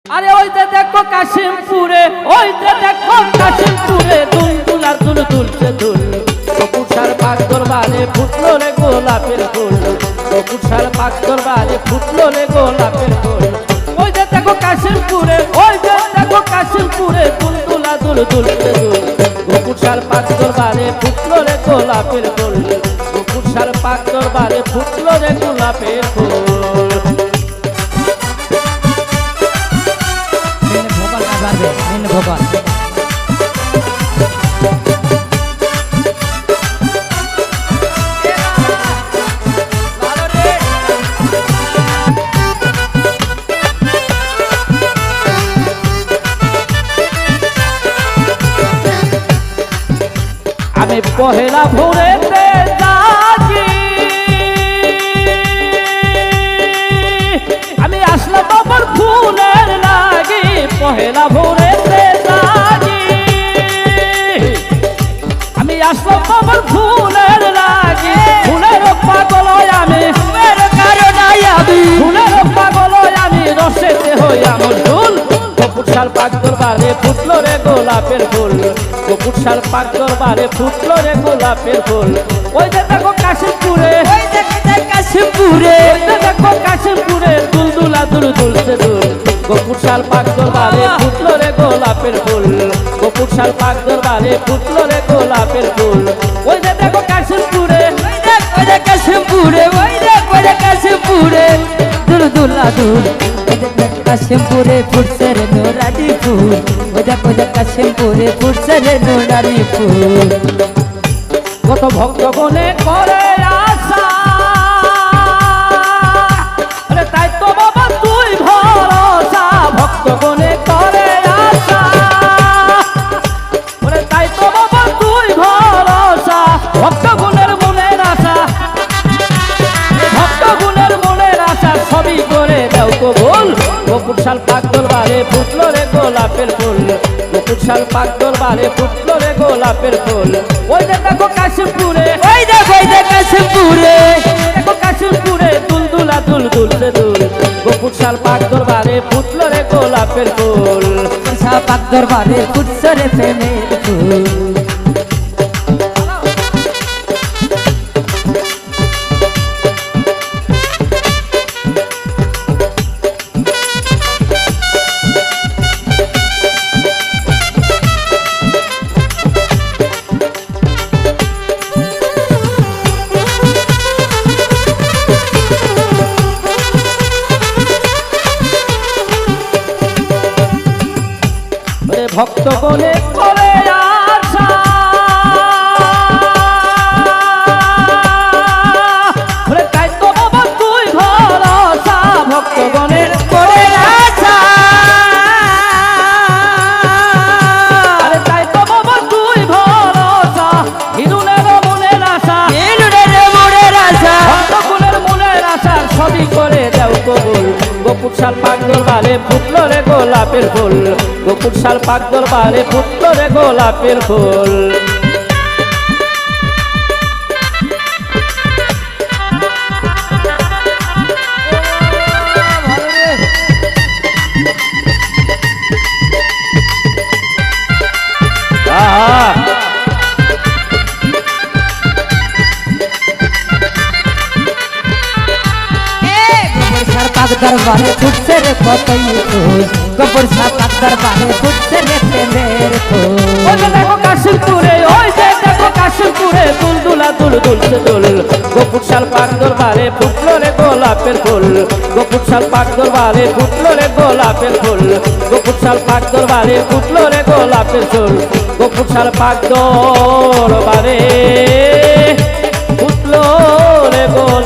আরে ওইতে দেখো কাশিমপুরে, ওইতে দেখো কাশিমপুরে দুলদুলার দুল দুলছে দুল। কপুরসার পাক দরবারে ফুটলো রে গোলাপের ফুল, কপুরসার পাক দরবারে ফুটলো রে গোলাপের ফুল। ওইতে দেখো কাশিমপুরে, ওইতে দেখো কাশিমপুরে দুলদুলা দুল দুলছে দুল। কপুরসার পাক দরবারে ফুটলো রে গোলাপের ফুল, কপুরসার পাক দরবারে ফুটলো রে গোলাপের ফুল। ভোপাল আমি পহেলা ভোরেতে জাগি, আমি আসলাম বাবার ফুলের লাগি। পহেলা ভোরেতে জাগি, আমি আসলাম বাবার ফুলের লাগি। ফুলের পাগল আমি, ফুলের কারণে আমি, ফুলের পাগল আমি, রসেতে হই আমার ফুল। কপুরসার পাক দরবারে ফুটলো রে গোলাপের ফুল, কপুরসার পাক দরবারে ফুটলো রে গোলাপের ফুল। ওই যে দেখো কাশিমপুরে, ওই দেখো কাশিমপুরে, ওই যে দেখো কাশিমপুরে দুলদুলা দুল দুলছে দুল। কপুরসার পাক দরবারে ফুটলো রে গোলাপের ফুল, কপুরসার পাক দরবারে ফুটলো রে গোলাপের ফুল। ওই যে দেখো কাশিমপুরে, ওই যে কাশিমপুরে, ওই যে কাশিমপুরে দুলদুলা দুল। কাশিমপুরে ফুটছে রে নোরানি ফুল, ওজা ওজা কাশিমপুরে ফুটছে রে নোরানি ফুল। কত ভক্তগণে করে আশা, আরে তাই তো বাবা তুই ভরসা। ভক্তগণে করে আশা, আরে তাই তো বাবা তুই ভরসা। ভক্তগণের মনের আশা, ভক্তগণের মনের আশা সবই করে দাও কবুল। কপুরসার পাক দরবারে ফুটলো রে গোলাপের ফুল, কপুরসার পাক দরবারে ফুটলো রে গোলাপের ফুল। ওই যে দেখো কাশিমপুরে, ওই দেখো কাশিমপুরে, দেখো কাশিমপুরে দুলদুলা দুল দুলছে দুল। কপুরসার পাক দরবারে ফুটলো রে গোলাপের ফুল, কপুরসার পাক দরবারে ফুটছে রে প্রেমের ফুল। ভক্ত বলে করে আশা, তাই তো বাবা তুই ভরসা। ভক্ত বনের করে আশা, আরে তাই তো বাবা তুই ভরসা। হিরুনের মনের আশা, হিরুনের মনের আশা, ভক্তকুলের মনের আশা সবই করে দাও কবুল। কপুরসার পাক দরবারে ফুটলো রে গোলাপের ফুল, কপুরসার পাক দরবারে ফুটলো রে গোলাপের ফুল। দরবারে ফুটছে রে কতই ফুল, কপুরসার পাক দরবারে ফুটছে রে প্রেমের ফুল। ওই যে দেখো কাশিমপুরে, ওই যে দেখো কাশিমপুরে দুলদুলা দুল দুলছে দুল। কপুরসার পাক দরবারে ফুটলো রে গোলাপের ফুল, কপুরসার পাক দরবারে ফুটলো রে গোলাপের ফুল, কপুরসার পাক দরবারে ফুটলো রে গোলাপের ফুল। কপুরসার পাক দরবারে ফুটলো রে গোলাপের